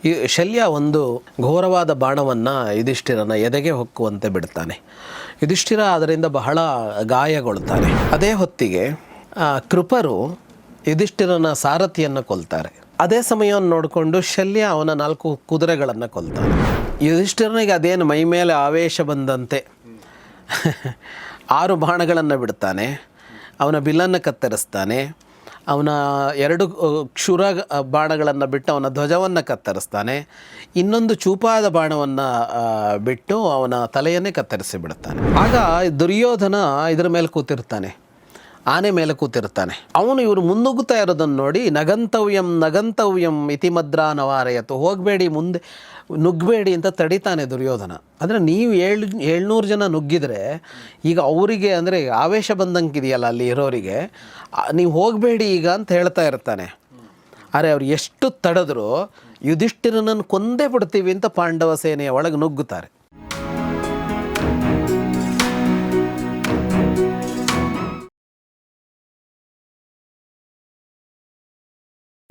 ಈ ಶಲ್ಯ ಒಂದು ಘೋರವಾದ ಬಾಣವನ್ನು ಯುಧಿಷ್ಠಿರನ ಎದೆಗೆ ಹೊಕ್ಕುವಂತೆ ಬಿಡ್ತಾನೆ. ಯುಧಿಷ್ಠಿರ ಅದರಿಂದ ಬಹಳ ಗಾಯಗೊಳ್ತಾನೆ. ಅದೇ ಹೊತ್ತಿಗೆ ಕೃಪರು ಯುಧಿಷ್ಠಿರನ ಸಾರಥಿಯನ್ನು ಕೊಲ್ತಾರೆ. ಅದೇ ಸಮಯವನ್ನು ನೋಡಿಕೊಂಡು ಶಲ್ಯ ಅವನ 4 ಕುದುರೆಗಳನ್ನು ಕೊಲ್ತಾನೆ. ಯುಧಿಷ್ಠಿರನಿಗೆ ಅದೇನು ಮೈ ಮೇಲೆ ಆವೇಶ ಬಂದಂತೆ 6 ಬಾಣಗಳನ್ನು ಬಿಡ್ತಾನೆ. ಅವನ ಬಿಲ್ಲನ್ನು ಕತ್ತರಿಸ್ತಾನೆ. ಅವನ 2 ಕ್ಷುರ ಬಾಣಗಳನ್ನು ಬಿಟ್ಟು ಅವನ ಧ್ವಜವನ್ನು ಕತ್ತರಿಸ್ತಾನೆ. ಇನ್ನೊಂದು ಚೂಪಾದ ಬಾಣವನ್ನು ಬಿಟ್ಟು ಅವನ ತಲೆಯನ್ನೇ ಕತ್ತರಿಸಿ ಬಿಡ್ತಾನೆ. ಆಗ ದುರ್ಯೋಧನ ಇದರ ಮೇಲೆ ಕೂತಿರ್ತಾನೆ, ಆನೆ ಮೇಲೆ ಕೂತಿರ್ತಾನೆ. ಅವನು ಇವರು ಮುನ್ನುಗ್ಗುತ್ತಾ ಇರೋದನ್ನು ನೋಡಿ ನಗಂತವ್ಯಂ ನಗಂತವ್ಯಂ ಇತಿಮದ್ರಾ ನವಾರಯತು, ಹೋಗಬೇಡಿ, ಮುಂದೆ ನುಗ್ಗಬೇಡಿ ಅಂತ ತಡಿತಾನೆ ದುರ್ಯೋಧನ. ಅಂದರೆ ನೀವು 700 ಜನ ನುಗ್ಗಿದರೆ ಈಗ ಅವರಿಗೆ ಅಂದರೆ ಆವೇಶ ಬಂದಂಗಿದೆಯಲ್ಲ ಅಲ್ಲಿ ಇರೋರಿಗೆ, ನೀವು ಹೋಗಬೇಡಿ ಈಗ ಅಂತ ಹೇಳ್ತಾ ಇರ್ತಾನೆ. ಆದರೆ ಅವ್ರು ಎಷ್ಟು ತಡೆದ್ರು ಯುಧಿಷ್ಠಿರನನ್ನು ಕೊಂದೇ ಬಿಡ್ತೀವಿ ಅಂತ ಪಾಂಡವ ಸೇನೆಯ ಒಳಗೆ ನುಗ್ಗುತ್ತಾರೆ.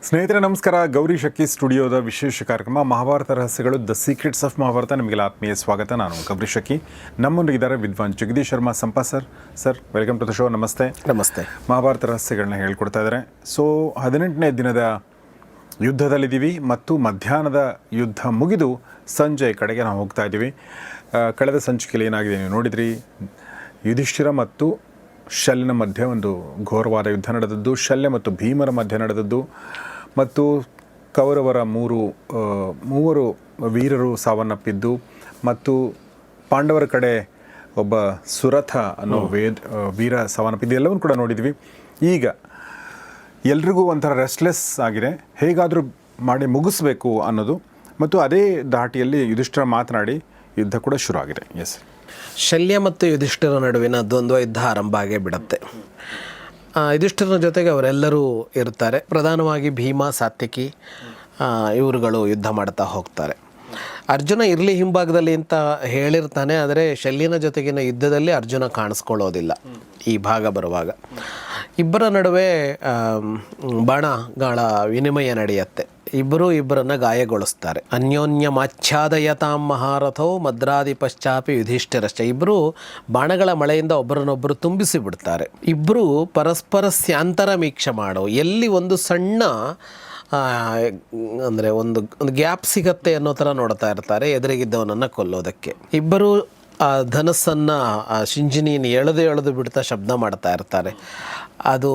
ಸ್ನೇಹಿತರೆ ನಮಸ್ಕಾರ. ಗೌರಿ ಶಕ್ಕಿ ಸ್ಟುಡಿಯೋದ ವಿಶೇಷ ಕಾರ್ಯಕ್ರಮ ಮಹಾಭಾರತ ರಹಸ್ಯಗಳು, ದ ಸೀಕ್ರೆಟ್ಸ್ ಆಫ್ ಮಹಾಭಾರತ. ನಿಮಗೆಲ್ಲ ಆತ್ಮೀಯ ಸ್ವಾಗತ. ನಾನು ಗೌರಿ ಶಕ್ಕಿ. ನಮ್ಮೊಂದಿಗಿದ್ದಾರೆ ವಿದ್ವಾನ್ Jagadish Sharma Sampa sir welcome to the show. ನಮಸ್ತೆ. ನಮಸ್ತೆ. ಮಹಾಭಾರತ ರಹಸ್ಯಗಳನ್ನ ಹೇಳ್ಕೊಡ್ತಾ ಇದ್ದಾರೆ. ಸೊ 18ನೇ ದಿನದ ಯುದ್ಧದಲ್ಲಿದ್ದೀವಿ ಮತ್ತು ಮಧ್ಯಾಹ್ನದ ಯುದ್ಧ ಮುಗಿದು ಸಂಜೆ ಕಡೆಗೆ ನಾವು ಹೋಗ್ತಾ ಇದ್ದೀವಿ. ಕಳೆದ ಸಂಚಿಕೆಯಲ್ಲಿ ಏನಾಗಿದೆ ನೀವು ನೋಡಿದ್ರಿ. ಯುಧಿಷ್ಠಿರ ಮತ್ತು ಶಲ್ಯನ ಮಧ್ಯೆ ಒಂದು ಘೋರವಾದ ಯುದ್ಧ ನಡೆದದ್ದು, ಶಲ್ಯ ಮತ್ತು ಭೀಮರ ಮಧ್ಯೆ ನಡೆದದ್ದು, ಮತ್ತು ಕೌರವರ ಮೂವರು ವೀರರು ಸಾವನ್ನಪ್ಪಿದ್ದು, ಮತ್ತು ಪಾಂಡವರ ಕಡೆ ಒಬ್ಬ ಸುರಥ ಅನ್ನೋ ವೀರ ಸಾವನ್ನಪ್ಪಿದ್ದು ಎಲ್ಲವನ್ನೂ ಕೂಡ ನೋಡಿದ್ವಿ. ಈಗ ಎಲ್ರಿಗೂ ಒಂಥರ ರೆಸ್ಟ್ಲೆಸ್ ಆಗಿದೆ, ಹೇಗಾದರೂ ಮಾಡಿ ಮುಗಿಸ್ಬೇಕು ಅನ್ನೋದು, ಮತ್ತು ಅದೇ ಧಾಟಿಯಲ್ಲಿ ಯುಧಿಷ್ಠಿರ ಮಾತನಾಡಿ ಯುದ್ಧ ಕೂಡ ಶುರು ಆಗಿದೆ. ಎಸ್, ಶಲ್ಯ ಮತ್ತು ಯುಧಿಷ್ಠಿರ ನಡುವಿನ ದ್ವಂದ್ವ ಯುದ್ಧ ಆರಂಭ ಆಗೇ ಬಿಡುತ್ತೆ. ಯುಧಿಷ್ಠಿರನ ಜೊತೆಗೆ ಅವರೆಲ್ಲರೂ ಇರ್ತಾರೆ. ಪ್ರಧಾನವಾಗಿ ಭೀಮ, ಸಾತ್ಯಕಿ ಇವರುಗಳು ಯುದ್ಧ ಮಾಡ್ತಾ ಹೋಗ್ತಾರೆ. ಅರ್ಜುನ ಇರಲಿ ಹಿಂಭಾಗದಲ್ಲಿ ಅಂತ ಹೇಳಿರ್ತಾನೆ, ಆದರೆ ಶಲ್ಯನ ಜೊತೆಗಿನ ಯುದ್ಧದಲ್ಲಿ ಅರ್ಜುನ ಕಾಣಿಸ್ಕೊಳ್ಳೋದಿಲ್ಲ ಈ ಭಾಗ ಬರುವಾಗ. ಇಬ್ಬರ ನಡುವೆ ಬಾಣಗಳ ವಿನಿಮಯ ನಡೆಯುತ್ತೆ. ಇಬ್ಬರನ್ನು ಗಾಯಗೊಳಿಸ್ತಾರೆ. ಅನ್ಯೋನ್ಯಮಾಚ್ಛಾದಯತಾಂ ಮಹಾರಥೋ ಮದ್ರಾದಿ ಪಶ್ಚಾಪಿ ಯುಧಿಷ್ಠಿರಶ್ಚ. ಇಬ್ಬರು ಬಾಣಗಳ ಮಳೆಯಿಂದ ಒಬ್ಬರನ್ನೊಬ್ಬರು ತುಂಬಿಸಿ ಬಿಡ್ತಾರೆ. ಇಬ್ಬರು ಪರಸ್ಪರ ಸ್ಯಾಂತರ ಮೀಕ್ಷೆ ಮಾಡೋ, ಎಲ್ಲಿ ಒಂದು ಸಣ್ಣ ಅಂದರೆ ಒಂದು ಗ್ಯಾಪ್ ಸಿಗತ್ತೆ ಅನ್ನೋ ಥರ ನೋಡ್ತಾ ಇರ್ತಾರೆ ಎದುರಿಗಿದ್ದವನನ್ನು ಕೊಲ್ಲೋದಕ್ಕೆ. ಇಬ್ಬರು ಆ ಧನಸ್ಸನ್ನು ಶಿಂಜಿನಿಯನ್ನು ಎಳೆದು ಬಿಡ್ತಾ ಶಬ್ದ ಮಾಡ್ತಾ ಇರ್ತಾರೆ. ಅದು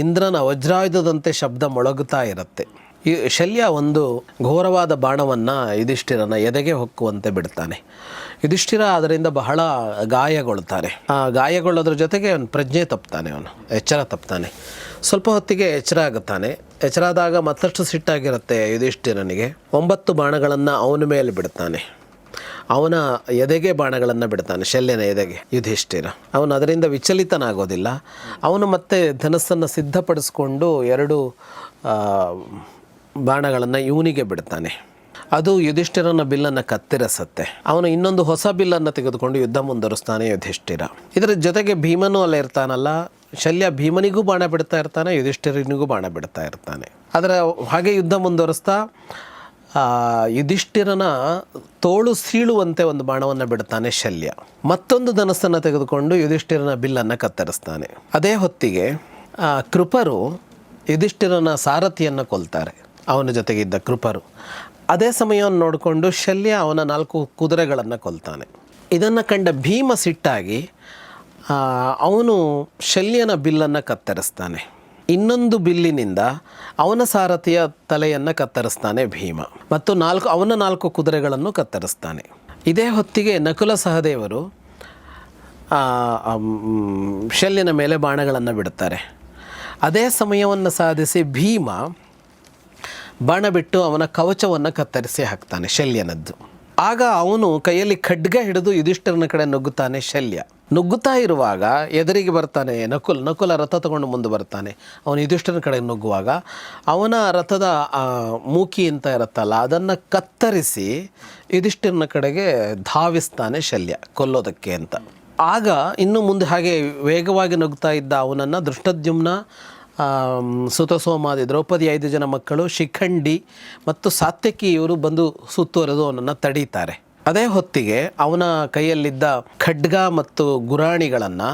ಇಂದ್ರನ ವಜ್ರಾಯುಧದಂತೆ ಶಬ್ದ ಮೊಳಗುತ್ತಾ ಇರುತ್ತೆ. ಈ ಶಲ್ಯ ಒಂದು ಘೋರವಾದ ಬಾಣವನ್ನು ಯುಧಿಷ್ಠಿರನ ಎದೆಗೆ ಹೊಕ್ಕುವಂತೆ ಬಿಡ್ತಾನೆ. ಯುಧಿಷ್ಠಿರ ಅದರಿಂದ ಬಹಳ ಗಾಯಗೊಳ್ತಾನೆ. ಗಾಯಗೊಳ್ಳೋದ್ರ ಜೊತೆಗೆ ಅವನು ಪ್ರಜ್ಞೆ ತಪ್ತಾನೆ, ಅವನು ಎಚ್ಚರ ತಪ್ತಾನೆ. ಸ್ವಲ್ಪ ಹೊತ್ತಿಗೆ ಎಚ್ಚರ ಆಗುತ್ತಾನೆ. ಎಚ್ಚರ ಆದಾಗ ಮತ್ತಷ್ಟು ಸಿಟ್ಟಾಗಿರುತ್ತೆ ಯುಧಿಷ್ಠಿರನಿಗೆ. 9 ಬಾಣಗಳನ್ನು ಅವನ ಮೇಲೆ ಬಿಡ್ತಾನೆ. ಅವನ ಎದೆಗೆ ಬಾಣಗಳನ್ನು ಬಿಡ್ತಾನೆ, ಶಲ್ಯನ ಎದೆಗೆ ಯುಧಿಷ್ಠಿರ. ಅವನು ಅದರಿಂದ ವಿಚಲಿತನಾಗೋದಿಲ್ಲ. ಅವನು ಮತ್ತೆ ಧನಸ್ಸನ್ನು ಸಿದ್ಧಪಡಿಸ್ಕೊಂಡು 2 ಬಾಣಗಳನ್ನು ಇವನಿಗೆ ಬಿಡ್ತಾನೆ. ಅದು ಯುಧಿಷ್ಠಿರನ ಬಿಲ್ಲನ್ನು ಕತ್ತರಿಸುತ್ತೆ. ಅವನು ಇನ್ನೊಂದು ಹೊಸ ಬಿಲ್ಲನ್ನು ತೆಗೆದುಕೊಂಡು ಯುದ್ಧ ಮುಂದುವರಿಸ್ತಾನೆ ಯುಧಿಷ್ಠಿರ. ಇದರ ಜೊತೆಗೆ ಭೀಮನೂ ಅಲ್ಲೇ ಇರ್ತಾನಲ್ಲ, ಶಲ್ಯ ಭೀಮನಿಗೂ ಬಾಣ ಬಿಡ್ತಾ ಇರ್ತಾನೆ, ಯುಧಿಷ್ಠಿರನಿಗೂ ಬಾಣ ಬಿಡ್ತಾ ಇರ್ತಾನೆ. ಅದರ ಹಾಗೆ ಯುದ್ಧ ಮುಂದುವರಿಸ್ತಾ ಯುಧಿಷ್ಠಿರನ ತೋಳು ಸೀಳುವಂತೆ ಒಂದು ಬಾಣವನ್ನು ಬಿಡ್ತಾನೆ ಶಲ್ಯ. ಮತ್ತೊಂದು ಧನಸ್ಸನ್ನು ತೆಗೆದುಕೊಂಡು ಯುಧಿಷ್ಠಿರನ ಬಿಲ್ಲನ್ನು ಕತ್ತರಿಸ್ತಾನೆ. ಅದೇ ಹೊತ್ತಿಗೆ ಕೃಪರು ಯುಧಿಷ್ಠಿರನ ಸಾರಥಿಯನ್ನು ಕೊಲ್ತಾರೆ, ಅವನ ಜೊತೆಗಿದ್ದ ಕೃಪರು. ಅದೇ ಸಮಯವನ್ನು ನೋಡಿಕೊಂಡು ಶಲ್ಯ ಅವನ 4 ಕುದುರೆಗಳನ್ನು ಕೊಲ್ತಾನೆ. ಇದನ್ನು ಕಂಡ ಭೀಮ ಸಿಟ್ಟಾಗಿ ಅವನು ಶಲ್ಯನ ಬಿಲ್ಲನ್ನು ಕತ್ತರಿಸ್ತಾನೆ. ಇನ್ನೊಂದು ಬಿಲ್ಲಿನಿಂದ ಅವನ ಸಾರಥಿಯ ತಲೆಯನ್ನು ಕತ್ತರಿಸ್ತಾನೆ ಭೀಮ, ಮತ್ತು ಅವನ 4 ಕುದುರೆಗಳನ್ನು ಕತ್ತರಿಸ್ತಾನೆ. ಇದೇ ಹೊತ್ತಿಗೆ ನಕುಲ ಸಹದೇವರು ಶಲ್ಯನ ಮೇಲೆ ಬಾಣಗಳನ್ನು ಬಿಡ್ತಾರೆ. ಅದೇ ಸಮಯವನ್ನು ಸಾಧಿಸಿ ಭೀಮ ಬಾಣ ಬಿಟ್ಟು ಅವನ ಕವಚವನ್ನು ಕತ್ತರಿಸಿ ಹಾಕ್ತಾನೆ ಶಲ್ಯನದ್ದು. ಆಗ ಅವನು ಕೈಯಲ್ಲಿ ಖಡ್ಗ ಹಿಡಿದು ಯುಧಿಷ್ಠಿರನ ಕಡೆ ನುಗ್ಗುತ್ತಾನೆ. ಶಲ್ಯ ನುಗ್ಗುತ್ತಾ ಇರುವಾಗ ಎದುರಿಗೆ ಬರ್ತಾನೆ ನಕುಲ ರಥ ತಗೊಂಡು ಮುಂದೆ ಬರ್ತಾನೆ. ಅವನು ಯುಧಿಷ್ಠಿರನ ಕಡೆ ನುಗ್ಗುವಾಗ ಅವನ ರಥದ ಮೂಕಿ ಅಂತ ಇರುತ್ತಲ್ಲ, ಅದನ್ನು ಕತ್ತರಿಸಿ ಯುಧಿಷ್ಠಿರನ ಕಡೆಗೆ ಧಾವಿಸ್ತಾನೆ ಶಲ್ಯ ಕೊಲ್ಲೋದಕ್ಕೆ ಅಂತ. ಆಗ ಇನ್ನು ಮುಂದೆ ಹಾಗೆ ವೇಗವಾಗಿ ನುಗ್ತಾ ಇದ್ದ ಅವನನ್ನು ದೃಷ್ಟದ್ಯುಮ್ನ ಸುತಸೋಮಾದಿ ದ್ರೌಪದಿ 5 ಜನ ಮಕ್ಕಳು, ಶಿಖಂಡಿ ಮತ್ತು ಸಾತ್ಯಕಿ ಇವರು ಬಂದು ಸುತ್ತುವರೆದು ಅವನನ್ನು ತಡೀತಾರೆ. ಅದೇ ಹೊತ್ತಿಗೆ ಅವನ ಕೈಯಲ್ಲಿದ್ದ ಖಡ್ಗ ಮತ್ತು ಗುರಾಣಿಗಳನ್ನು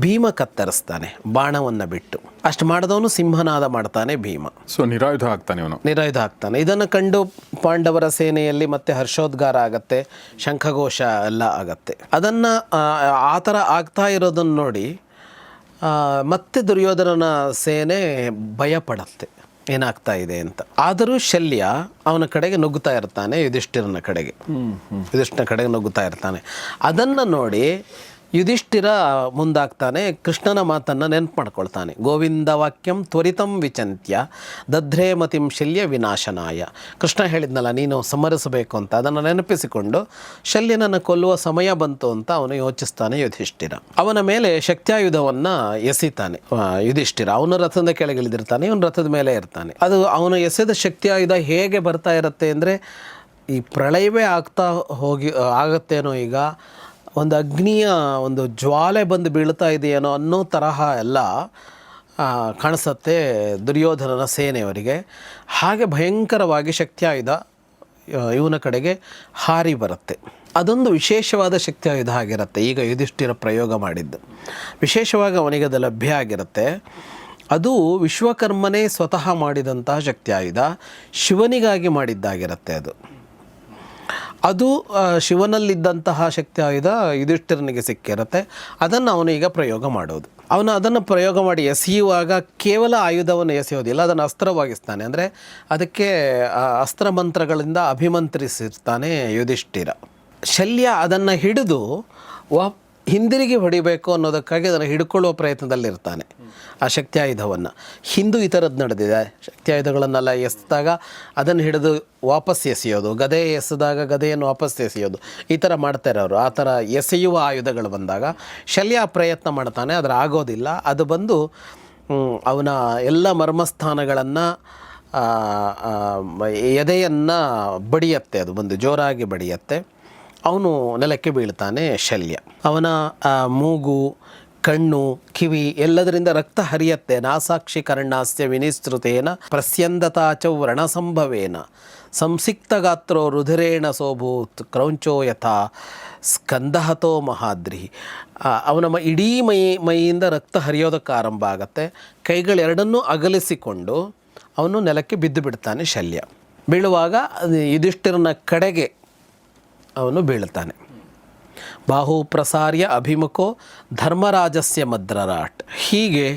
ಭೀಮ ಕತ್ತರಿಸ್ತಾನೆ ಬಾಣವನ್ನು ಬಿಟ್ಟು. ಅಷ್ಟು ಮಾಡಿದವನು ಸಿಂಹನಾದ ಮಾಡ್ತಾನೆ ಭೀಮ. ಸೊ ನಿರಾಯುಧ ಆಗ್ತಾನೆ. ಇದನ್ನು ಕಂಡು ಪಾಂಡವರ ಸೇನೆಯಲ್ಲಿ ಮತ್ತೆ ಹರ್ಷೋದ್ಗಾರ ಆಗತ್ತೆ, ಶಂಖಘೋಷ ಎಲ್ಲ ಆಗತ್ತೆ. ಅದನ್ನು ಆ ಥರ ಆಗ್ತಾ ಇರೋದನ್ನು ನೋಡಿ ಮತ್ತೆ ದುರ್ಯೋಧನನ ಸೇನೆ ಭಯಪಡತ್ತೆ ಏನಾಗ್ತಾ ಇದೆ ಅಂತ. ಆದರೂ ಶಲ್ಯ ಅವನ ಕಡೆಗೆ ನುಗ್ಗುತ್ತಾ ಇರ್ತಾನೆ, ಯುಧಿಷ್ಠಿರನ ಕಡೆಗೆ ನುಗ್ಗುತ್ತಾ ಇರ್ತಾನೆ. ಅದನ್ನು ನೋಡಿ ಯುಧಿಷ್ಠಿರ ಮುಂದಾಗ್ತಾನೆ, ಕೃಷ್ಣನ ಮಾತನ್ನು ನೆನಪು ಮಾಡ್ಕೊಳ್ತಾನೆ. ಗೋವಿಂದ ವಾಕ್ಯಂ ತ್ವರಿತಂ ವಿಚಂತ್ಯ ದಧ್ರೇ ಮತಿಂ ಶಲ್ಯ ವಿನಾಶನಾಯ. ಕೃಷ್ಣ ಹೇಳಿದ್ನಲ್ಲ ನೀನು ಸಮರಿಸಬೇಕು ಅಂತ, ಅದನ್ನು ನೆನಪಿಸಿಕೊಂಡು ಶಲ್ಯನನ್ನು ಕೊಲ್ಲುವ ಸಮಯ ಬಂತು ಅಂತ ಅವನು ಯೋಚಿಸ್ತಾನೆ ಯುಧಿಷ್ಠಿರ. ಅವನ ಮೇಲೆ ಶಕ್ತ್ಯಾಯುಧವನ್ನು ಎಸಿತಾನೆ ಯುಧಿಷ್ಠಿರ. ಅವನ ರಥದ ಕೆಳಗಿಳಿದಿರ್ತಾನೆ, ಇವನು ರಥದ ಮೇಲೆ ಇರ್ತಾನೆ. ಅದು ಅವನು ಎಸೆದ ಶಕ್ತ್ಯಾಯುಧ ಹೇಗೆ ಬರ್ತಾ ಇರುತ್ತೆ ಅಂದರೆ, ಈ ಪ್ರಳಯವೇ ಆಗತ್ತೇನೋ ಈಗ, ಒಂದು ಅಗ್ನಿಯ ಒಂದು ಜ್ವಾಲೆ ಬಂದು ಬೀಳ್ತಾ ಇದೆಯೇನೋ ಅನ್ನೋ ತರಹ ಎಲ್ಲ ಕಾಣಿಸುತ್ತೆ ದುರ್ಯೋಧನನ ಸೇನೆಯವರಿಗೆ. ಹಾಗೆ ಭಯಂಕರವಾಗಿ ಶಕ್ತ್ಯಾಯುಧ ಇವನ ಕಡೆಗೆ ಹಾರಿ ಬರುತ್ತೆ. ಅದೊಂದು ವಿಶೇಷವಾದ ಶಕ್ತ್ಯಾಯುಧ ಆಗಿರುತ್ತೆ. ಈಗ ಯುಧಿಷ್ಠಿರ ಪ್ರಯೋಗ ಮಾಡಿದ್ದು ವಿಶೇಷವಾಗಿ ಅವನಿಗೆ ಅದು ಲಭ್ಯ ಆಗಿರುತ್ತೆ. ಅದು ವಿಶ್ವಕರ್ಮನೇ ಸ್ವತಃ ಮಾಡಿದಂತಹ ಶಕ್ತ್ಯಾಯುಧ, ಶಿವನಿಗಾಗಿ ಮಾಡಿದ್ದಾಗಿರುತ್ತೆ. ಅದು ಶಿವನಲ್ಲಿದ್ದಂತಹ ಶಕ್ತ್ಯಾಯುಧ ಯುಧಿಷ್ಠಿರನಿಗೆ ಸಿಕ್ಕಿರುತ್ತೆ. ಅದನ್ನು ಅವನು ಈಗ ಪ್ರಯೋಗ ಮಾಡೋದು. ಅವನು ಅದನ್ನು ಪ್ರಯೋಗ ಮಾಡಿ ಎಸೆಯುವಾಗ ಕೇವಲ ಆಯುಧವನ್ನು ಎಸೆಯೋದಿಲ್ಲ, ಅದನ್ನು ಅಸ್ತ್ರವಾಗಿಸ್ತಾನೆ. ಅಂದರೆ ಅದಕ್ಕೆ ಅಸ್ತ್ರ ಮಂತ್ರಗಳಿಂದ ಅಭಿಮಂತ್ರಿಸಿರ್ತಾನೆ ಯುಧಿಷ್ಠಿರ. ಶಲ್ಯ ಅದನ್ನು ಹಿಡಿದು ಹಿಂದಿರುಗಿ ಹೊಡಿಬೇಕು ಅನ್ನೋದಕ್ಕಾಗಿ ಅದನ್ನು ಹಿಡ್ಕೊಳ್ಳುವ ಪ್ರಯತ್ನದಲ್ಲಿರ್ತಾನೆ ಆ ಶಕ್ತ್ಯಾಯುಧವನ್ನು. ಹಿಂದೂ ಈ ಥರದ್ದು ನಡೆದಿದೆ. ಶಕ್ತ್ಯಾಯುಧಗಳನ್ನೆಲ್ಲ ಎಸೆದಾಗ ಅದನ್ನು ಹಿಡಿದು ವಾಪಸ್ ಎಸೆಯೋದು, ಗದೆ ಎಸೆದಾಗ ಗದೆಯನ್ನು ವಾಪಸ್ ಎಸೆಯೋದು, ಈ ಥರ ಮಾಡ್ತಾರೆ ಅವರು. ಆ ಥರ ಎಸೆಯುವ ಆಯುಧಗಳು ಬಂದಾಗ ಶಲ್ಯ ಪ್ರಯತ್ನ ಮಾಡ್ತಾನೆ, ಆದರೆ ಆಗೋದಿಲ್ಲ. ಅದು ಬಂದು ಅವನ ಎಲ್ಲ ಮರ್ಮಸ್ಥಾನಗಳನ್ನು ಎದೆಯನ್ನು ಬಡಿಯತ್ತೆ, ಅದು ಬಂದು ಜೋರಾಗಿ ಬಡಿಯತ್ತೆ. ಅವನು ನೆಲಕ್ಕೆ ಬೀಳ್ತಾನೆ ಶಲ್ಯ. ಅವನ ಮೂಗು, ಕಣ್ಣು, ಕಿವಿ ಎಲ್ಲದರಿಂದ ರಕ್ತ ಹರಿಯತ್ತೆ. ನಾಸಾಕ್ಷಿ ಕರ್ಣಾಸ್ಯ ವಿನಿಸ್ತೃತೇನ ಪ್ರಸ್ಯಂದತಾಚ ವ್ರಣಸಂಭವೇನ ಸಂಸಿಕ್ತಗಾತ್ರೋ ರುಧಿರೇಣ ಸೋಭೂತ್ ಕ್ರೌಂಚೋ ಯಥಾ ಸ್ಕಂದಹತೋ ಮಹಾದ್ರಿ. ಅವನ ಇಡೀ ಮೈಯಿಂದ ರಕ್ತ ಹರಿಯೋದಕ್ಕೆ ಆರಂಭ ಆಗತ್ತೆ. ಕೈಗಳೆರಡನ್ನೂ ಅಗಲಿಸಿಕೊಂಡು ಅವನು ನೆಲಕ್ಕೆ ಬಿದ್ದು ಬಿಡ್ತಾನೆ ಶಲ್ಯ. ಬೀಳುವಾಗ ಯುಧಿಷ್ಠಿರನ ಕಡೆಗೆ ಅವನು ಬೀಳ್ತಾನೆ. ಬಾಹು ಪ್ರಸಾರ್ಯ ಅಭಿಮುಖೋ ಧರ್ಮರಾಜಸ್ಯ ಮದ್ರರಾಟ್. ಹೀಗೆ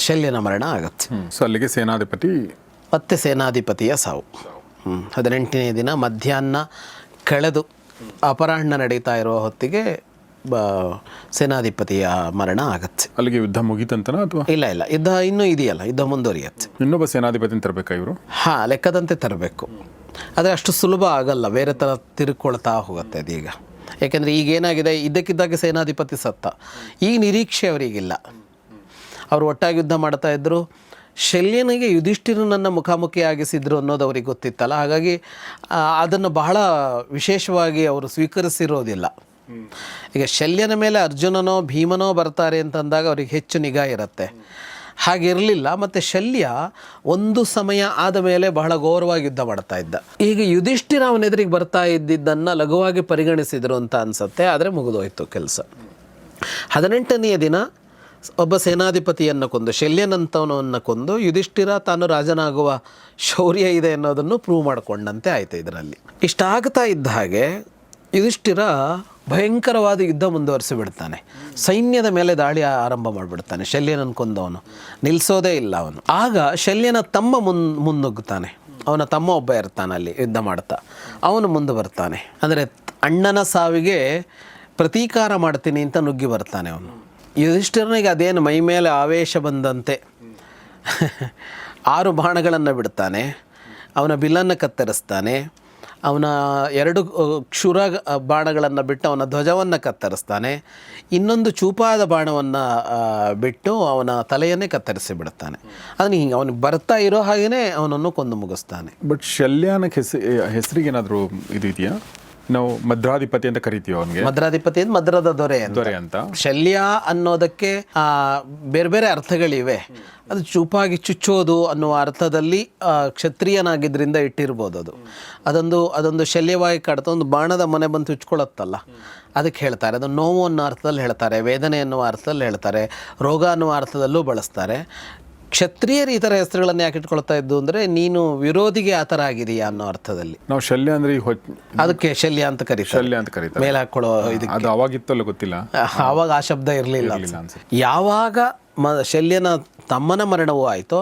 ಶಲ್ಯನ ಮರಣ ಆಗುತ್ತೆ. ಸೊ ಅಲ್ಲಿಗೆ ಸೇನಾಧಿಪತಿ ಮತ್ತೆ ಸೇನಾಧಿಪತಿಯ ಸಾವು. 18ನೇ ದಿನ ಮಧ್ಯಾಹ್ನ ಕಳೆದು ಅಪರಾಹ್ನ ನಡೀತಾ ಇರುವ ಹೊತ್ತಿಗೆ ಸೇನಾಧಿಪತಿಯ ಮರಣ ಆಗತ್ತೆ. ಅಲ್ಲಿಗೆ ಯುದ್ಧ ಮುಗೀತಂತನ ಅಥವಾ ಇಲ್ಲ ಯುದ್ಧ ಇನ್ನೂ ಇದೆಯಲ್ಲ, ಯುದ್ಧ ಮುಂದುವರಿಯತ್ತೆ. ಇನ್ನೊಬ್ಬ ಸೇನಾಧಿಪತಿನ ತರಬೇಕಾ ಇವರು? ಲೆಕ್ಕದಂತೆ ತರಬೇಕು. ಆದರೆ ಅಷ್ಟು ಸುಲಭ ಆಗಲ್ಲ, ಬೇರೆ ಥರ ತಿರುಕೊಳ್ತಾ ಹೋಗುತ್ತೆ ಅದೀಗ. ಯಾಕೆಂದರೆ ಈಗೇನಾಗಿದೆ, ಇದ್ದಕ್ಕಿದ್ದಾಗ ಸೇನಾಧಿಪತಿ ಸತ್ತ. ಈ ನಿರೀಕ್ಷೆ ಅವರಿಗಿಲ್ಲ. ಅವರು ಒಟ್ಟಾಗಿ ಯುದ್ಧ ಮಾಡ್ತಾ ಇದ್ದರು. ಶಲ್ಯನಿಗೆ ಯುಧಿಷ್ಠಿರನನ್ನು ಮುಖಾಮುಖಿಯಾಗಿಸಿದ್ರು ಅನ್ನೋದು ಅವ್ರಿಗೆ ಗೊತ್ತಿತ್ತಲ್ಲ. ಹಾಗಾಗಿ ಅದನ್ನು ಬಹಳ ವಿಶೇಷವಾಗಿ ಅವರು ಸ್ವೀಕರಿಸಿರೋದಿಲ್ಲ. ಈಗ ಶಲ್ಯನ ಮೇಲೆ ಅರ್ಜುನನೋ ಭೀಮನೋ ಬರ್ತಾರೆ ಅಂತಂದಾಗ ಅವ್ರಿಗೆ ಹೆಚ್ಚು ನಿಗಾ ಇರುತ್ತೆ. ಹಾಗಿರಲಿಲ್ಲ. ಮತ್ತು ಶಲ್ಯ ಒಂದು ಸಮಯ ಆದ ಮೇಲೆ ಬಹಳ ಗೌರವವಾಗಿ ಯುದ್ಧ ಮಾಡ್ತಾ ಇದ್ದ. ಈಗ ಯುಧಿಷ್ಠಿರ ಅವನೆದುರಿಗೆ ಬರ್ತಾ ಇದ್ದಿದ್ದನ್ನು ಲಘುವಾಗಿ ಪರಿಗಣಿಸಿದರು ಅಂತ ಅನಿಸುತ್ತೆ. ಆದರೆ ಮುಗಿದೋಯ್ತು ಕೆಲಸ. 18ನೆಯ ದಿನ ಒಬ್ಬ ಸೇನಾಧಿಪತಿಯನ್ನು ಕೊಂದು, ಶಲ್ಯನಂತವನನ್ನು ಕೊಂದು ಯುಧಿಷ್ಠಿರ ತಾನು ರಾಜನಾಗುವ ಶೌರ್ಯ ಇದೆ ಅನ್ನೋದನ್ನು ಪ್ರೂವ್ ಮಾಡಿಕೊಂಡಂತೆ ಆಯಿತು ಇದರಲ್ಲಿ. ಇಷ್ಟಾಗ್ತಾ ಇದ್ದ ಹಾಗೆ ಯುಧಿಷ್ಠಿರ ಭಯಂಕರವಾದ ಯುದ್ಧ ಮುಂದುವರಿಸಿಬಿಡ್ತಾನೆ. ಸೈನ್ಯದ ಮೇಲೆ ದಾಳಿ ಆರಂಭ ಮಾಡಿಬಿಡ್ತಾನೆ. ಶಲ್ಯನನ್ನು ಕೊಂದವನು ನಿಲ್ಲಿಸೋದೇ ಇಲ್ಲ ಅವನು. ಆಗ ಶಲ್ಯನ ತಮ್ಮ ಮುನ್ನುಗ್ಗುತ್ತಾನೆ. ಅವನ ತಮ್ಮ ಒಬ್ಬ ಇರ್ತಾನೆ ಅಲ್ಲಿ ಯುದ್ಧ ಮಾಡ್ತಾ. ಅವನು ಮುಂದೆ ಬರ್ತಾನೆ. ಅಂದರೆ ಅಣ್ಣನ ಸಾವಿಗೆ ಪ್ರತೀಕಾರ ಮಾಡ್ತೀನಿ ಅಂತ ನುಗ್ಗಿ ಬರ್ತಾನೆ ಅವನು. ಯುಧಿಷ್ಠಿರನಿಗೆ ಅದೇನು ಮೈ ಮೇಲೆ ಆವೇಶ ಬಂದಂತೆ 6 ಬಾಣಗಳನ್ನು ಬಿಡ್ತಾನೆ. ಅವನ ಬಿಲ್ಲನ್ನು ಕತ್ತರಿಸ್ತಾನೆ. ಅವನ 2 ಕ್ಷುರ ಬಾಣಗಳನ್ನು ಬಿಟ್ಟು ಅವನ ಧ್ವಜವನ್ನು ಕತ್ತರಿಸ್ತಾನೆ. ಇನ್ನೊಂದು ಚೂಪಾದ ಬಾಣವನ್ನು ಬಿಟ್ಟು ಅವನ ತಲೆಯನ್ನೇ ಕತ್ತರಿಸಿ ಬಿಡ್ತಾನೆ. ಅದನ್ನು ಹಿಂಗೆ ಅವನು ಬರ್ತಾ ಇರೋ ಹಾಗೆಯೇ ಅವನನ್ನು ಕೊಂದು ಮುಗಿಸ್ತಾನೆ. ಬಟ್ ಶಲ್ಯನ ಹೆಸರಿಗೇನಾದರೂ ಇದು ಇದೆಯಾ? ನಾವು ಮದ್ರಾಧಿಪತಿ ಅಂತ ಕರಿತೀವಿ ಅವನಿಗೆ, ಮದ್ರಾಧಿಪತಿ ಅಂದ್ರೆ ಮದ್ರದ ದೊರೆ ಅಂತ. ದೊರೆ ಅಂತ. ಶಲ್ಯ ಅನ್ನೋದಕ್ಕೆ ಬೇರೆ ಬೇರೆ ಅರ್ಥಗಳಿವೆ. ಅದು ಚೂಪಾಗಿ ಚುಚ್ಚೋದು ಅನ್ನುವ ಅರ್ಥದಲ್ಲಿ ಕ್ಷತ್ರಿಯನಾಗಿದ್ದರಿಂದ ಇಟ್ಟಿರ್ಬೋದು. ಅದೊಂದು ಶಲ್ಯವಾಗಿ ಕಾಡ್ತಾ ಒಂದು ಬಾಣದ ಮನೆ ಬಂದು ಚುಚ್ಕೊಳ್ಳುತ್ತಲ್ಲ, ಅದಕ್ಕೆ ಹೇಳ್ತಾರೆ. ಅದು ನೋವು ಅನ್ನೋ ಅರ್ಥದಲ್ಲಿ ಹೇಳ್ತಾರೆ, ವೇದನೆ ಅನ್ನುವ ಅರ್ಥದಲ್ಲಿ ಹೇಳ್ತಾರೆ, ರೋಗ ಅನ್ನುವ ಅರ್ಥದಲ್ಲೂ ಬಳಸ್ತಾರೆ. ಕ್ಷತ್ರಿಯರು ಈ ಥರ ಹೆಸರುಗಳನ್ನು ಯಾಕೆ ಇಟ್ಕೊಳ್ತಾ ಇದ್ದು ಅಂದರೆ ನೀನು ವಿರೋಧಿಗೆ ಆ ಥರ ಆಗಿದೆಯಾ ಅನ್ನೋ ಅರ್ಥದಲ್ಲಿ. ನಾವು ಶಲ್ಯ ಅಂದ್ರೆ ಅದಕ್ಕೆ ಶಲ್ಯ ಅಂತ ಕರೀತಾರೆ, ಮೇಲೆ ಹಾಕೊಳ್ಳೋ ಇದಕ್ಕೆ. ಅದು ಅವಾಗಿತ್ತಲ್ಲ ಗೊತ್ತಿಲ್ಲ, ಆವಾಗ ಆ ಶಬ್ದ ಇರಲಿಲ್ಲ. ಯಾವಾಗ ಶಲ್ಯನ ತಮ್ಮನ ಮರಣವೂ ಆಯಿತೋ,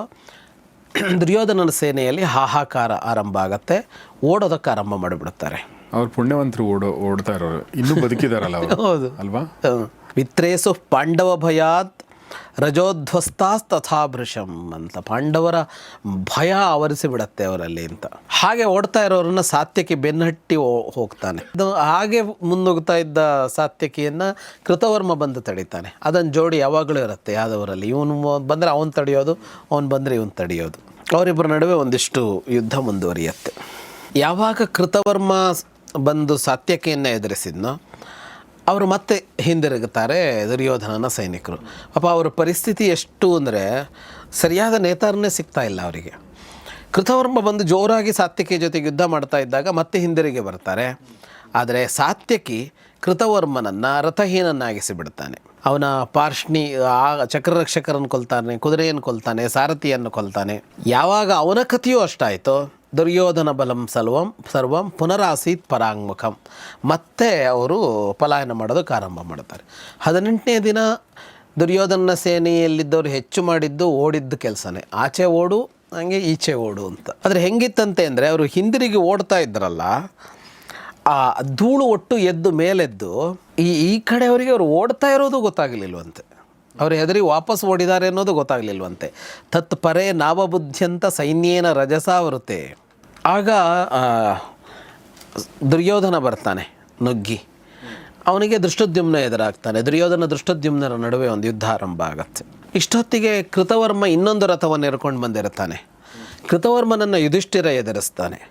ದುರ್ಯೋಧನನ ಸೇನೆಯಲ್ಲಿ ಹಾಹಾಕಾರ ಆರಂಭ ಆಗತ್ತೆ, ಓಡೋದಕ್ಕೆ ಆರಂಭ ಮಾಡಿಬಿಡುತ್ತಾರೆ. ಅವ್ರು ಪುಣ್ಯವಂತರು ಓಡ್ತಾ ಇರೋರು, ಇನ್ನೂ ಬದುಕಿದಾರಲ್ಲ ಅವರು. ಹೌದು ಅಲ್ವಾ. ವಿತ್ರೇಸು ಪಾಂಡವ ಭಯಾತ್ ರಜೋಧ್ವಸ್ತಾಸ್ ತಥಾಭೃಶಂ ಅಂತ, ಪಾಂಡವರ ಭಯ ಆವರಿಸಿ ಬಿಡತ್ತೆ ಅವರಲ್ಲಿ ಅಂತ. ಹಾಗೆ ಓಡ್ತಾ ಇರೋರನ್ನ ಸಾತ್ಯಕಿ ಬೆನ್ನಹಟ್ಟಿ ಹೋಗ್ತಾನೆ. ಅದು ಹಾಗೆ ಮುಂದೋಗ್ತಾ ಇದ್ದ ಸಾತ್ಯಕಿಯನ್ನು ಕೃತವರ್ಮ ಬಂದು ತಡಿತಾನೆ. ಅದನ್ನು ಜೋಡಿ ಯಾವಾಗಲೂ ಇರುತ್ತೆ ಯಾದವರಲ್ಲಿ. ಇವನು ಬಂದರೆ ಅವನು ತಡೆಯೋದು, ಅವನು ಬಂದರೆ ಇವನು ತಡೆಯೋದು. ಅವರಿಬ್ಬರ ನಡುವೆ ಒಂದಿಷ್ಟು ಯುದ್ಧ ಮುಂದುವರಿಯುತ್ತೆ. ಯಾವಾಗ ಕೃತವರ್ಮ ಬಂದು ಸಾತ್ಯಕಿಯನ್ನು ಎದುರಿಸಿದ್ನೋ ಅವರು ಮತ್ತೆ ಹಿಂದಿರುಗುತ್ತಾರೆ ದುರ್ಯೋಧನನ ಸೈನಿಕರು. ಪಾಪ ಅವರ ಪರಿಸ್ಥಿತಿ ಎಷ್ಟು ಅಂದರೆ ಸರಿಯಾದ ನೇತಾರನೇ ಸಿಗ್ತಾ ಇಲ್ಲ ಅವರಿಗೆ. ಕೃತವರ್ಮ ಬಂದು ಜೋರಾಗಿ ಸಾತ್ಯಕಿ ಜೊತೆಗೆ ಯುದ್ಧ ಮಾಡ್ತಾ ಇದ್ದಾಗ ಮತ್ತೆ ಹಿಂದಿರುಗಿ ಬರ್ತಾರೆ. ಆದರೆ ಸಾತ್ಯಕಿ ಕೃತವರ್ಮನನ್ನು ರಥಹೀನನ್ನಾಗಿಸಿ ಬಿಡ್ತಾನೆ. ಅವನ ಪಾರ್ಷ್ಣಿ ಚಕ್ರರಕ್ಷಕರನ್ನು ಕೊಲ್ತಾನೆ, ಕುದುರೆಯನ್ನು ಕೊಲ್ತಾನೆ, ಸಾರಥಿಯನ್ನು ಕೊಲ್ತಾನೆ. ಯಾವಾಗ ಅವನ ಕಥೆಯೂ ಅಷ್ಟಾಯಿತೋ, ದುರ್ಯೋಧನ ಬಲಂ ಸರ್ವಂ ಪುನರಾಸೀತ್ ಪರಾಂಗುಖಂ, ಮತ್ತೆ ಅವರು ಪಲಾಯನ ಮಾಡೋದಕ್ಕೆ ಆರಂಭ ಮಾಡ್ತಾರೆ. 18ನೇ ದಿನ ದುರ್ಯೋಧನ ಸೇನೆಯಲ್ಲಿದ್ದವರು ಹೆಚ್ಚು ಮಾಡಿದ್ದು ಓಡಿದ್ದು ಕೆಲಸನೇ. ಆಚೆ ಓಡು, ಹಂಗೆ ಈಚೆ ಓಡು ಅಂತ. ಆದರೆ ಹೆಂಗಿತ್ತಂತೆ ಅಂದರೆ ಅವರು ಹಿಂದಿರುಗಿ ಓಡ್ತಾ ಇದ್ರಲ್ಲ, ಆ ಧೂಳು ಒಟ್ಟು ಎದ್ದು ಮೇಲೆದ್ದು ಈ ಕಡೆಯವರಿಗೆ ಅವರು ಓಡ್ತಾ ಇರೋದು ಗೊತ್ತಾಗಲಿಲ್ವಂತೆ. ಅವರು ಹೆದರಿ ವಾಪಸ್ ಓಡಿದ್ದಾರೆ ಅನ್ನೋದು ಗೊತ್ತಾಗಲಿಲ್ವಂತೆ. ತತ್ ಪರೇ ನಾವಬುದ್ಧ್ಯಂತ ಸೈನ್ಯೇನ ರಜಸಾವೃತೆ. ಆಗ ದುರ್ಯೋಧನ ಬರ್ತಾನೆ ನುಗ್ಗಿ. ಅವನಿಗೆ ದೃಷ್ಟದ್ಯುಮ್ನ ಎದುರಾಗ್ತಾನೆ. ದೃಷ್ಟದ್ಯುಮ್ನರ ನಡುವೆ ಒಂದು ಯುದ್ಧ ಆರಂಭ ಆಗತ್ತೆ. ಇಷ್ಟೊತ್ತಿಗೆ ಕೃತವರ್ಮ ಇನ್ನೊಂದು ರಥವನ್ನು ಎರ್ಕೊಂಡು ಬಂದಿರ್ತಾನೆ. ಕೃತವರ್ಮನನ್ನು ಯುಧಿಷ್ಠಿರ ಎದುರಿಸ್ತಾನೆ.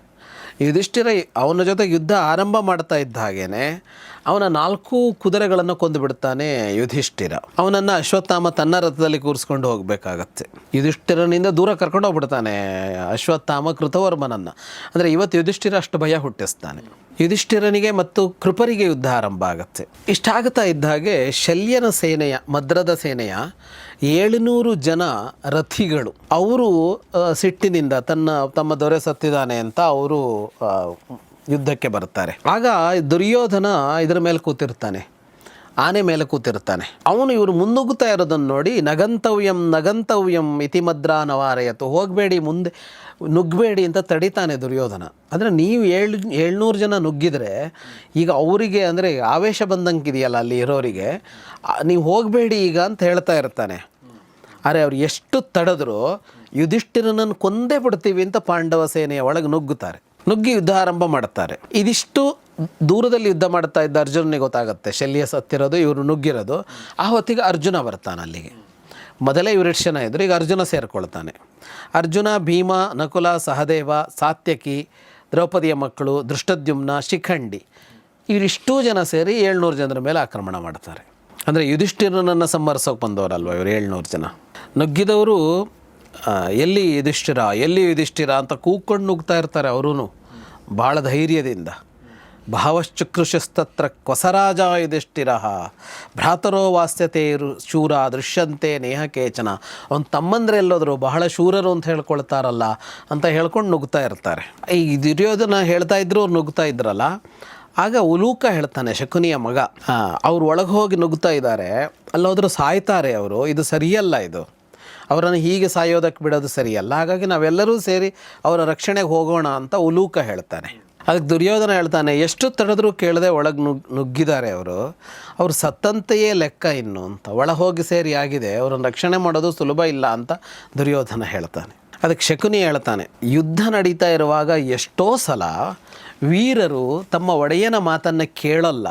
ಯುಧಿಷ್ಠಿರ ಅವನ ಜೊತೆಗೆ ಯುದ್ಧ ಆರಂಭ ಮಾಡ್ತಾ ಇದ್ದ ಹಾಗೇನೆ ಅವನ 4 ಕುದುರೆಗಳನ್ನು ಕೊಂದು ಬಿಡ್ತಾನೆ ಯುಧಿಷ್ಠಿರ. ಅವನನ್ನು ಅಶ್ವತ್ಥಾಮ ತನ್ನ ರಥದಲ್ಲಿ ಕೂರಿಸ್ಕೊಂಡು ಹೋಗಬೇಕಾಗತ್ತೆ. ಯುಧಿಷ್ಠಿರನಿಂದ ದೂರ ಕರ್ಕೊಂಡು ಹೋಗ್ಬಿಡ್ತಾನೆ ಅಶ್ವತ್ಥಾಮ ಕೃತವರ್ಮನನ್ನು. ಅಂದರೆ ಇವತ್ತು ಯುಧಿಷ್ಠಿರ ಅಷ್ಟು ಭಯ ಹುಟ್ಟಿಸ್ತಾನೆ. ಯುಧಿಷ್ಠಿರನಿಗೆ ಮತ್ತು ಕೃಪರಿಗೆ ಯುದ್ಧ ಆರಂಭ ಆಗುತ್ತೆ. ಇಷ್ಟಾಗುತ್ತಾ ಇದ್ದ ಹಾಗೆ ಶಲ್ಯನ ಸೇನೆಯ, ಮದ್ರದ ಸೇನೆಯ 700 ಜನ ರಥಿಗಳು ಅವರು ಸಿಟ್ಟಿನಿಂದ ತಮ್ಮ ದೊರೆ ಸತ್ತಿದ್ದಾನೆ ಅಂತ ಅವರು ಯುದ್ಧಕ್ಕೆ ಬರ್ತಾರೆ. ಆಗ ದುರ್ಯೋಧನ ಇದರ ಮೇಲೆ ಕೂತಿರ್ತಾನೆ, ಆನೆ ಮೇಲೆ ಕೂತಿರ್ತಾನೆ. ಅವನು ಇವರು ಮುನ್ನುಗ್ಗುತ್ತಾ ಇರೋದನ್ನು ನೋಡಿ ನಗಂತವ್ಯಂ ಇತಿ ಮದ್ರಾ ನವಾರಯತು, ಹೋಗಬೇಡಿ, ಮುಂದೆ ನುಗ್ಗಬೇಡಿ ಅಂತ ತಡಿತಾನೆ ದುರ್ಯೋಧನ. ಅಂದರೆ ನೀವು 700 ಜನ ನುಗ್ಗಿದರೆ ಈಗ ಅವರಿಗೆ ಅಂದರೆ ಆವೇಶ ಬಂದಂಗಿದೆಯಲ್ಲ ಅಲ್ಲಿ ಇರೋರಿಗೆ, ನೀವು ಹೋಗಬೇಡಿ ಈಗ ಅಂತ ಹೇಳ್ತಾ ಇರ್ತಾನೆ. ಆದರೆ ಅವ್ರು ಎಷ್ಟು ತಡೆದ್ರು ಯುಧಿಷ್ಠಿರನನ್ನು ಕೊಂದೇ ಬಿಡ್ತೀವಿ ಅಂತ ಪಾಂಡವ ಸೇನೆಯ ಒಳಗೆ ನುಗ್ಗಿ ಯುದ್ಧ ಆರಂಭ ಮಾಡ್ತಾರೆ. ಇದಿಷ್ಟು ದೂರದಲ್ಲಿ ಯುದ್ಧ ಮಾಡ್ತಾ ಇದ್ದ ಅರ್ಜುನನಿಗೆ ಗೊತ್ತಾಗುತ್ತೆ ಶಲ್ಯ ಸತ್ತಿರೋದು, ಇವರು ನುಗ್ಗಿರೋದು. ಆ ಹೊತ್ತಿಗೆ ಅರ್ಜುನ ಬರ್ತಾನೆ ಅಲ್ಲಿಗೆ. ಮೊದಲೇ ಇವರು ಜನ ಇದ್ದರು, ಈಗ ಅರ್ಜುನ ಸೇರಿಕೊಳ್ತಾನೆ. ಅರ್ಜುನ, ಭೀಮ, ನಕುಲ, ಸಹದೇವ, ಸಾತ್ಯಕಿ, ದ್ರೌಪದಿಯ ಮಕ್ಕಳು, ದೃಷ್ಟದ್ಯುಮ್ನ, ಶಿಖಂಡಿ, ಇವರಿಷ್ಟೂ ಜನ ಸೇರಿ 700 ಜನರ ಮೇಲೆ ಆಕ್ರಮಣ ಮಾಡ್ತಾರೆ. ಅಂದರೆ ಯುಧಿಷ್ಠಿರನನ್ನು ಸಂಹರಿಸೋಕೆ ಬಂದವರಲ್ವ ಇವರು 700 ಜನ. ನುಗ್ಗಿದವರು ಎಲ್ಲಿ ಯುಧಿಷ್ಠಿರ ಅಂತ ಕೂಗ್ಕೊಂಡು ನುಗ್ತಾ ಇರ್ತಾರೆ ಅವರೂ ಭಾಳ ಧೈರ್ಯದಿಂದ. ಭಾವಶ್ಚುಕೃಶಸ್ತತ್ರ ಕ್ವಸರಾಜ ಯುಧಿಷ್ಠಿರ ಭ್ರಾತರೋ ವಾಸ್ಯತೆ ಶೂರ ದೃಶ್ಯಂತೆ ನೇಹ ಕೇಚನ. ಅವನ ತಮ್ಮಂದ್ರೆ ಎಲ್ಲೋದ್ರು ಬಹಳ ಶೂರರು ಅಂತ ಹೇಳ್ಕೊಳ್ತಾರಲ್ಲ ಅಂತ ಹೇಳ್ಕೊಂಡು ನುಗ್ತಾ ಇರ್ತಾರೆ. ಈ ದುರ್ಯೋಧನ ಹೇಳ್ತಾ ಇದ್ರು, ಅವ್ರು ನುಗ್ತಾ ಇದ್ರಲ್ಲ. ಆಗ ಉಲೂಕ ಹೇಳ್ತಾನೆ, ಶಕುನಿಯ ಮಗ, ಅವ್ರು ಒಳಗೆ ಹೋಗಿ ನುಗ್ತಾ ಇದ್ದಾರೆ, ಅಲ್ಲೋದ್ರು ಸಾಯ್ತಾರೆ ಅವರು, ಇದು ಸರಿಯಲ್ಲ, ಇದು ಅವರನ್ನು ಹೀಗೆ ಸಾಯೋದಕ್ಕೆ ಬಿಡೋದು ಸರಿಯಲ್ಲ, ಹಾಗಾಗಿ ನಾವೆಲ್ಲರೂ ಸೇರಿ ಅವರ ರಕ್ಷಣೆಗೆ ಹೋಗೋಣ ಅಂತ ಉಲೂಕ ಹೇಳ್ತಾನೆ. ಅದಕ್ಕೆ ದುರ್ಯೋಧನ ಹೇಳ್ತಾನೆ, ಎಷ್ಟು ತಡೆದ್ರೂ ಕೇಳದೆ ಒಳಗೆ ನುಗ್ಗಿದ್ದಾರೆ ಅವರು ಸತ್ತಂತೆಯೇ ಲೆಕ್ಕ ಇನ್ನು ಅಂತ. ಒಳ ಹೋಗಿ ಸೇರಿ ಆಗಿದೆ, ಅವರನ್ನು ರಕ್ಷಣೆ ಮಾಡೋದು ಸುಲಭ ಇಲ್ಲ ಅಂತ ದುರ್ಯೋಧನ ಹೇಳ್ತಾನೆ. ಅದಕ್ಕೆ ಶಕುನಿ ಹೇಳ್ತಾನೆ, ಯುದ್ಧ ನಡೀತಾ ಇರುವಾಗ ಎಷ್ಟೋ ಸಲ ವೀರರು ತಮ್ಮ ಒಡೆಯನ ಮಾತನ್ನು ಕೇಳಲ್ಲ,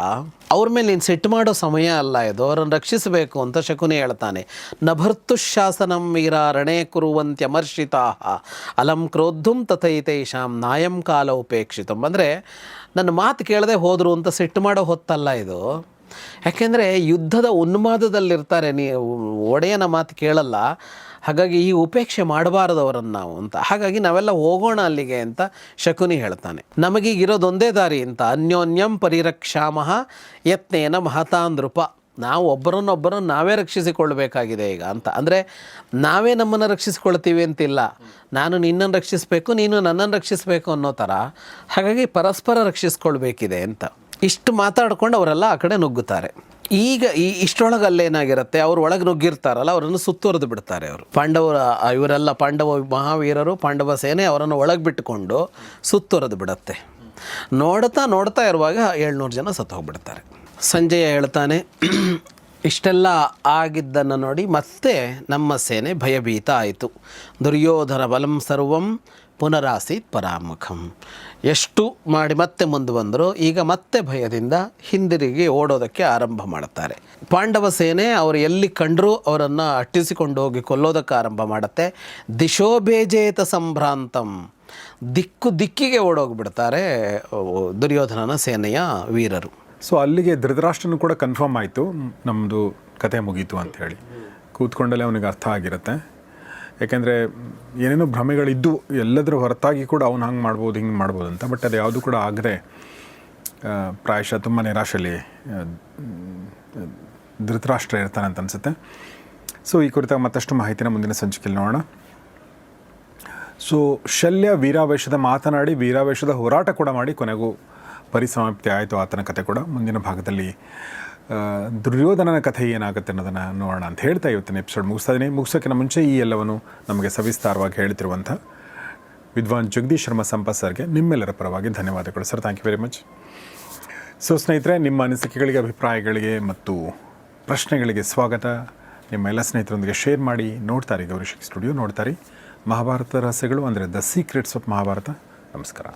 ಅವ್ರ ಮೇಲೆ ನೀನು ಸಿಟ್ಟು ಮಾಡೋ ಸಮಯ ಅಲ್ಲ ಇದು, ಅವರನ್ನು ರಕ್ಷಿಸಬೇಕು ಅಂತ ಶಕುನಿ ಹೇಳ್ತಾನೆ. ನಭರ್ತು ಶಾಸನಂ ವೀರ ರಣೇ ಕುರುವಂತ್ಯಮರ್ಷಿತಾ ಅಲಂ ಕ್ರೋದ್ಧುಂ ತಥೈತೈಷಾಂ ನಾಯಂ ಕಾಲ ಉಪೇಕ್ಷಿತಂ. ಅಂದರೆ ನನ್ನ ಮಾತು ಕೇಳದೆ ಹೋದರು ಅಂತ ಸಿಟ್ಟು ಮಾಡೋ ಹೊತ್ತಲ್ಲ ಇದು. ಯಾಕೆಂದರೆ ಯುದ್ಧದ ಉನ್ಮಾದದಲ್ಲಿರ್ತಾರೆ, ಒಡೆಯನ ಮಾತು ಕೇಳಲ್ಲ, ಹಾಗಾಗಿ ಈ ಉಪೇಕ್ಷೆ ಮಾಡಬಾರದು ಅವರನ್ನು ನಾವು ಅಂತ. ಹಾಗಾಗಿ ನಾವೆಲ್ಲ ಹೋಗೋಣ ಅಲ್ಲಿಗೆ ಅಂತ ಶಕುನಿ ಹೇಳ್ತಾನೆ. ನಮಗೀಗಿರೋದೊಂದೇ ದಾರಿ ಅಂತ, ಅನ್ಯೋನ್ಯಂ ಪರಿರಕ್ಷಾಮಃ ಯತ್ನೇನ ಮಹತಾನ್ ನೃಪ. ನಾವು ಒಬ್ಬರನ್ನೊಬ್ಬರನ್ನು ನಾವೇ ರಕ್ಷಿಸಿಕೊಳ್ಬೇಕಾಗಿದೆ ಈಗ ಅಂತ. ಅಂದರೆ ನಾವೇ ನಮ್ಮನ್ನು ರಕ್ಷಿಸಿಕೊಳ್ತೀವಿ ಅಂತಿಲ್ಲ, ನಾನು ನಿನ್ನನ್ನು ರಕ್ಷಿಸಬೇಕು, ನೀನು ನನ್ನನ್ನು ರಕ್ಷಿಸಬೇಕು ಅನ್ನೋ ಥರ. ಹಾಗಾಗಿ ಪರಸ್ಪರ ರಕ್ಷಿಸ್ಕೊಳ್ಬೇಕಿದೆ ಅಂತ. ಇಷ್ಟು ಮಾತಾಡ್ಕೊಂಡು ಅವರೆಲ್ಲ ಆ ಕಡೆ ನುಗ್ಗುತ್ತಾರೆ. ಈಗ ಇಷ್ಟರೊಳಗೆ ಅಲ್ಲೇನಾಗಿರುತ್ತೆ, ಅವ್ರು ಒಳಗೆ ನುಗ್ಗಿರ್ತಾರಲ್ಲ, ಅವರನ್ನು ಸುತ್ತುವರೆದು ಬಿಡ್ತಾರೆ ಅವರು. ಇವರೆಲ್ಲ ಪಾಂಡವ ಮಹಾವೀರರು, ಪಾಂಡವ ಸೇನೆ ಅವರನ್ನು ಒಳಗೆ ಬಿಟ್ಟುಕೊಂಡು ಸುತ್ತುವರೆದು ಬಿಡುತ್ತೆ. ನೋಡ್ತಾ ನೋಡ್ತಾ ಇರುವಾಗ 700 ಜನ ಸತ್ತು ಹೋಗ್ಬಿಡ್ತಾರೆ. ಸಂಜಯ ಹೇಳ್ತಾನೆ, ಇಷ್ಟೆಲ್ಲ ಆಗಿದ್ದನ್ನು ನೋಡಿ ಮತ್ತೆ ನಮ್ಮ ಸೇನೆ ಭಯಭೀತ ಆಯಿತು. ದುರ್ಯೋಧನ ಬಲಂ ಸರ್ವಂ ಪುನರಾಸೀತ್ ಪರಾಮುಖಂ. ಎಷ್ಟು ಮಾಡಿ ಮತ್ತೆ ಮುಂದೆ ಬಂದರು, ಈಗ ಮತ್ತೆ ಭಯದಿಂದ ಹಿಂದಿರುಗಿ ಓಡೋದಕ್ಕೆ ಆರಂಭ ಮಾಡುತ್ತಾರೆ. ಪಾಂಡವ ಸೇನೆ ಅವರು ಎಲ್ಲಿ ಕಂಡರೂ ಅವರನ್ನು ಅಟ್ಟಿಸಿಕೊಂಡು ಹೋಗಿ ಕೊಲ್ಲೋದಕ್ಕೆ ಆರಂಭ ಮಾಡುತ್ತೆ. ದಿಶೋಬೇಜೇತ ಸಂಭ್ರಾಂತಂ, ದಿಕ್ಕಿಗೆ ಓಡೋಗಿಬಿಡ್ತಾರೆ ದುರ್ಯೋಧನನ ಸೇನೆಯ ವೀರರು. ಸೊ ಅಲ್ಲಿಗೆ ಧೃತರಾಷ್ಟ್ರನು ಕೂಡ ಕನ್ಫರ್ಮ್ ಆಯಿತು, ನಮ್ಮದು ಕತೆ ಮುಗೀತು ಅಂಥೇಳಿ. ಕೂತ್ಕೊಂಡಲ್ಲೇ ಅವನಿಗೆ ಅರ್ಥ ಆಗಿರುತ್ತೆ. ಯಾಕೆಂದರೆ ಏನೇನೋ ಭ್ರಮೆಗಳಿದ್ದು ಎಲ್ಲದರ ಹೊರತಾಗಿ ಕೂಡ ಅವ್ನು ಹಂಗೆ ಮಾಡ್ಬೋದು ಹಿಂಗೆ ಮಾಡ್ಬೋದು ಅಂತ. ಬಟ್ ಅದು ಯಾವುದು ಕೂಡ ಆಗದೆ ಪ್ರಾಯಶಃ ತುಂಬ ನಿರಾಶೆಯಲ್ಲಿ ಧೃತರಾಷ್ಟ್ರ ಇರ್ತಾನೆ ಅಂತ ಅನಿಸುತ್ತೆ. ಸೊ ಈ ಕುರಿತಾಗಿ ಮತ್ತಷ್ಟು ಮಾಹಿತಿನ ಮುಂದಿನ ಸಂಚಿಕೆಯಲ್ಲಿ ನೋಡೋಣ. ಸೊ ಶಲ್ಯ ವೀರಾವೇಶದ ಮಾತನಾಡಿ ವೀರಾವೇಶದ ಹೋರಾಟ ಕೂಡ ಮಾಡಿ ಕೊನೆಗೂ ಪರಿಸಮಾಪ್ತಿ ಆಯಿತು ಆತನ ಕತೆ ಕೂಡ. ಮುಂದಿನ ಭಾಗದಲ್ಲಿ ದುರ್ಯೋಧನನ ಕಥೆ ಏನಾಗುತ್ತೆ ಅನ್ನೋದನ್ನು ನೋಡೋಣ ಅಂತ ಹೇಳ್ತಾ ಇವತ್ತಿನ ಎಪಿಸೋಡ್ ಮುಗಿಸೋಕ್ಕಿಂತ ಮುಂಚೆ ಈ ಎಲ್ಲವನ್ನು ನಮಗೆ ಸವಿಸ್ತಾರವಾಗಿ ಹೇಳ್ತಿರುವಂಥ ವಿದ್ವಾನ್ ಜಗದೀಶ್ ಶರ್ಮಾ ಸಂಪತ್ ಸರ್ಗೆ ನಿಮ್ಮೆಲ್ಲರ ಪರವಾಗಿ ಧನ್ಯವಾದಗಳು sir. Thank you very much. So ಸ್ನೇಹಿತರೆ, ನಿಮ್ಮ ಅನಿಸಿಕೆಗಳಿಗೆ, ಅಭಿಪ್ರಾಯಗಳಿಗೆ ಮತ್ತು ಪ್ರಶ್ನೆಗಳಿಗೆ ಸ್ವಾಗತ. ನಿಮ್ಮ ಎಲ್ಲ ಸ್ನೇಹಿತರೊಂದಿಗೆ ಶೇರ್ ಮಾಡಿ. ನೋಡ್ತಾರೆ ಗೌರಿಶಕ್ತಿ ಸ್ಟುಡಿಯೋ, ನೋಡ್ತಾರೆ ಮಹಾಭಾರತ ರಹಸ್ಯಗಳು, ಅಂದರೆ ದ ಸೀಕ್ರೆಟ್ಸ್ ಆಫ್ ಮಹಾಭಾರತ. ನಮಸ್ಕಾರ.